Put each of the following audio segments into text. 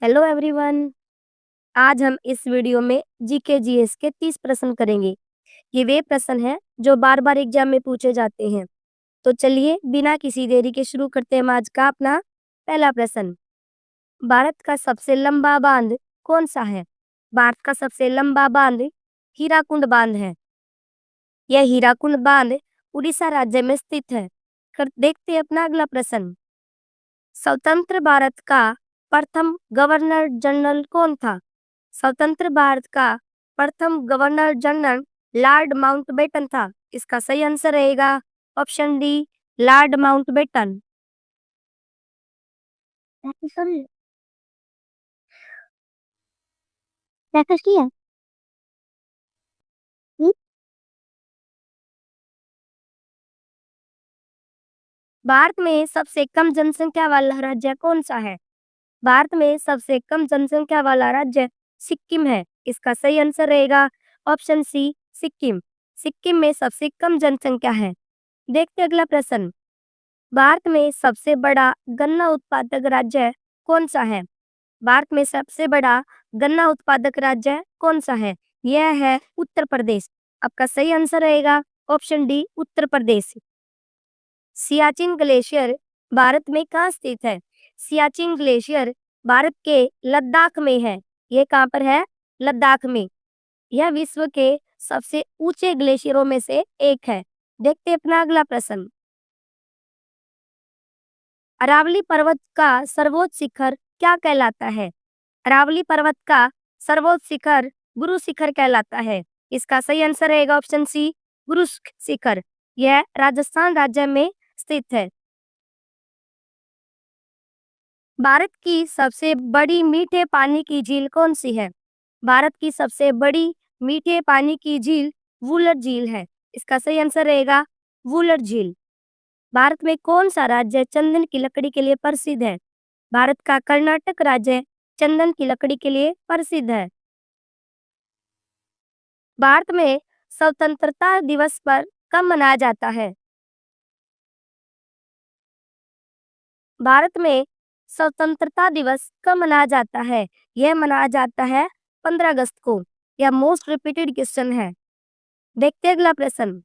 Hello everyone. आज हम इस वीडियो में जीके जीएस के 30 प्रश्न करेंगे। ये वे प्रश्न हैं जो बार बार एग्जाम में पूछे जाते हैं। तो चलिए बिना किसी देरी के शुरू करते हैं आज का अपना पहला प्रश्न। भारत का सबसे लंबा बांध कौन सा है? भारत का सबसे लंबा बांध हीराकुंड बांध है। यह हीराकुंड बांध उड़ीसा राज्य में स्थित है। देखते हैं अपना अगला प्रश्न। स्वतंत्र भारत का प्रथम गवर्नर जनरल कौन था? स्वतंत्र भारत का प्रथम गवर्नर जनरल लॉर्ड माउंटबेटन था। इसका सही आंसर रहेगा option D, Lord Mountbatten. Sorry, breakfast किया? भारत में सबसे कम जनसंख्या वाला राज्य कौन सा है? भारत में सबसे कम जनसंख्या वाला राज्य सिक्किम है। इसका सही आंसर रहेगा ऑप्शन सी, सिक्किम। सिक्किम में सबसे कम जनसंख्या है। देखते अगला प्रश्न। भारत में सबसे बड़ा गन्ना उत्पादक राज्य कौन सा है? भारत में सबसे बड़ा गन्ना उत्पादक राज्य कौन सा है? यह है उत्तर प्रदेश। आपका सही आंसर रहेगा option D, Uttar Pradesh. Siachen glacier Bharat में कहाँ स्थित है? सियाचिन ग्लेशियर भारत के लद्दाख में है। ये कहाँ पर है? लद्दाख में। यह विश्व के सबसे ऊंचे ग्लेशियरों में से एक है। देखते हैं अपना अगला प्रश्न। अरावली पर्वत का सर्वोच्च शिखर क्या कहलाता है? अरावली पर्वत का सर्वोच्च शिखर गुरु शिखर कहलाता है। इसका सही आंसर रहेगा ऑप्शन सी, गुरु शिखर। यह राजस्थान राज्य में स्थित है। भारत की सबसे बड़ी मीठे पानी की झील कौन सी है? भारत की सबसे बड़ी मीठे पानी की झील वुलर झील है। इसका सही आंसर रहेगा वुलर झील। भारत में कौन सा राज्य चंदन की लकड़ी के लिए प्रसिद्ध है? भारत का कर्नाटक राज्य चंदन की लकड़ी के लिए प्रसिद्ध है। भारत में स्वतंत्रता दिवस पर कब मनाया जाता है? भारत में स्वतंत्रता दिवस कब मनाया जाता है? यह मनाया जाता है 15 अगस्त को। यह मोस्ट रिपीटेड क्वेश्चन है। देखते हैं अगला प्रश्न।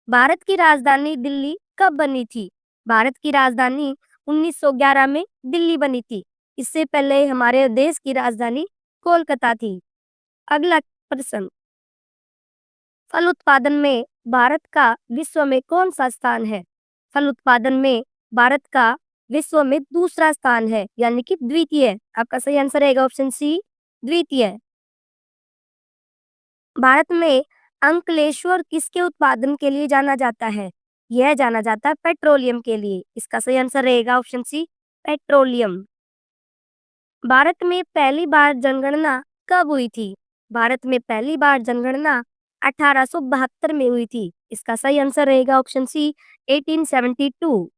भारत की राजधानी दिल्ली कब बनी थी? भारत की राजधानी 1911 में दिल्ली बनी थी। इससे पहले हमारे देश की राजधानी कोलकाता थी। अगला प्रश्न। फल उत्पादन में भारत का विश्व में कौन सा स्थान है? फल उत्पादन में भारत का विश्व में दूसरा स्थान है, यानी कि द्वितीय। आपका सही आंसर रहेगा ऑप्शन सी, द्वितीय। भारत में अंकलेश्वर किसके उत्पादन के लिए जाना जाता है? यह जाना जाता है पेट्रोलियम के लिए। इसका सही आंसर रहेगा ऑप्शन सी, पेट्रोलियम। भारत में पहली बार जनगणना कब हुई थी? भारत में पहली बार जनगणना 1872 में हुई थी। इसका सही आंसर रहेगा ऑप्शन सी, 1872।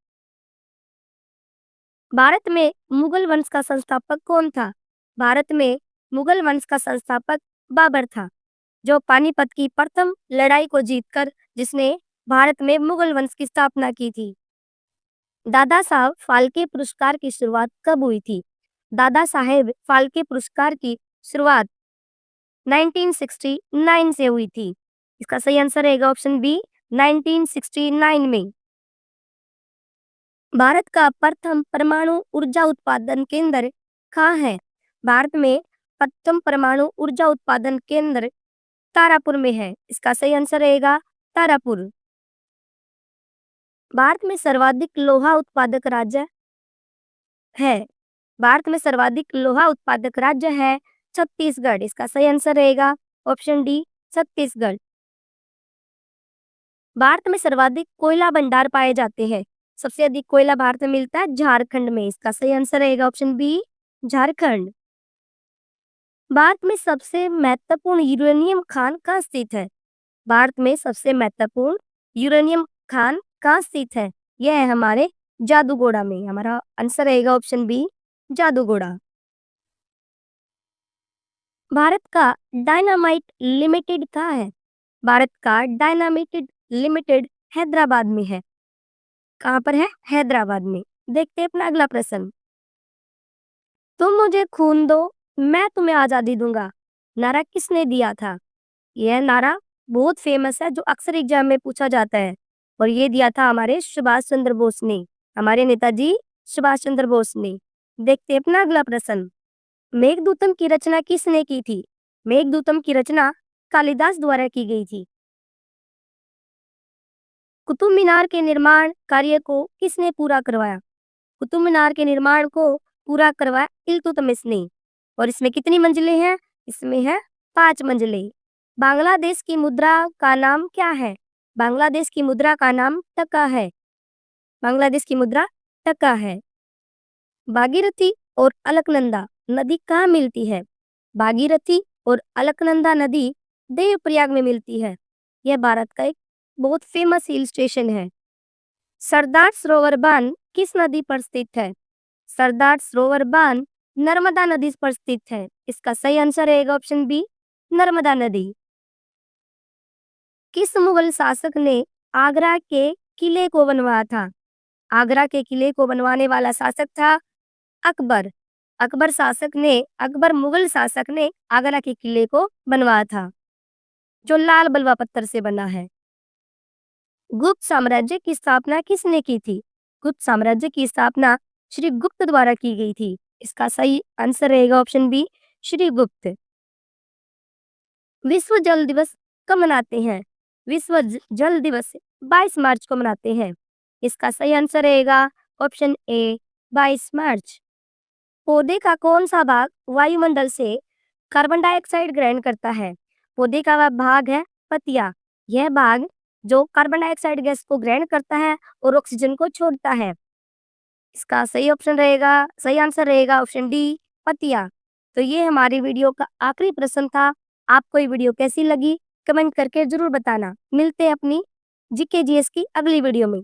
भारत में मुगल वंश का संस्थापक कौन था? भारत में मुगल वंश का संस्थापक बाबर था, जो पानीपत की प्रथम लड़ाई को जीतकर जिसने भारत में मुगल वंश की स्थापना की थी। दादा साहब फाल्के पुरस्कार की शुरुआत कब हुई थी? दादा साहेब फाल्के पुरस्कार की शुरुआत 1969 से हुई थी। इसका सही आंसर रहेगा ऑप्शन बी, 1969 में। भारत का प्रथम परमाणु ऊर्जा उत्पादन केंद्र कहाँ है? भारत में प्रथम परमाणु ऊर्जा उत्पादन केंद्र तारापुर में है। इसका सही आंसर रहेगा तारापुर। भारत में सर्वाधिक लोहा उत्पादक राज्य है। भारत में सर्वाधिक लोहा उत्पादक राज्य है छत्तीसगढ़। इसका सही आंसर रहेगा ऑप्शन डी, छत्तीसगढ़। भारत में सर्वाधिक कोयला भंडार पाए जाते हैं। सबसे अधिक कोयला भारत में मिलता है झारखंड में। इसका सही आंसर रहेगा ऑप्शन बी, झारखंड। भारत में सबसे महत्वपूर्ण यूरेनियम खान कहाँ स्थित है? भारत में सबसे महत्वपूर्ण यूरेनियम खान कहाँ स्थित है? यह है हमारे जादूगोड़ा में। हमारा आंसर रहेगा ऑप्शन बी, जादूगोड़ा। भारत का डायनामाइट लिमिटेड कहाँ है? भारत का डायनामाइट लिमिटेड हैदराबाद में है। कहाँ पर है? हैदराबाद में। देखते हैं अपना अगला प्रश्न। तुम मुझे खून दो, मैं तुम्हें आजादी दूंगा, नारा किसने दिया था? यह नारा बहुत फेमस है, जो अक्सर एग्जाम में पूछा जाता है, और ये दिया था हमारे सुभाष चंद्र बोस ने, हमारे नेताजी सुभाष चंद्र बोस ने। देखते हैं अपना अगला प्रश्न। मेघदूतम की रचना किसने की थी? मेघदूतम की रचना कालिदास द्वारा की गई थी। कुतुब मीनार के निर्माण कार्य को किसने पूरा करवाया? कुतुब मीनार के निर्माण को पूरा करवाया इल्तुतमिश ने। और इसमें कितनी मंजिलें हैं? इसमें है 5 मंजिलें। बांग्लादेश की मुद्रा का नाम क्या है? बांग्लादेश की मुद्रा का नाम टका है। बांग्लादेश की मुद्रा टका है। भागीरथी और अलकनंदा नदी कहाँ मिलती है? भागीरथी और अलकनंदा नदी देवप्रयाग में मिलती है। यह भारत का एक बहुत फेमस हिल स्टेशन है। सरदार सरोवर बांध किस नदी पर स्थित है? सरदार सरोवर बांध नर्मदा नदी पर स्थित है। इसका सही आंसर रहेगा ऑप्शन बी, नर्मदा नदी। किस मुगल शासक ने आगरा के किले को बनवाया था? आगरा के किले को बनवाने वाला शासक था अकबर। अकबर मुगल शासक ने आगरा के किले को बनवाया था, जो लाल बलुआ पत्थर से बना है। गुप्त साम्राज्य की स्थापना किसने की थी? गुप्त साम्राज्य की स्थापना श्री गुप्त द्वारा की गई थी। इसका सही आंसर रहेगा ऑप्शन बी, श्री गुप्त। विश्व जल दिवस कब मनाते हैं? विश्व जल दिवस 22 मार्च को मनाते हैं। इसका सही आंसर रहेगा ऑप्शन ए, 22 मार्च। पौधे का कौन सा भाग वायुमंडल से कार्बन डाइऑक्साइड ग्रहण करता है? पौधे का वह भाग है पत्तियां। यह भाग जो कार्बन डाइऑक्साइड गैस को ग्रहण करता है और ऑक्सीजन को छोड़ता है। इसका सही आंसर रहेगा ऑप्शन डी, पत्तियां। तो ये हमारी वीडियो का आखिरी प्रश्न था। आपको ये वीडियो कैसी लगी कमेंट करके जरूर बताना। मिलते हैं अपनी जीके जीएस की अगली वीडियो में।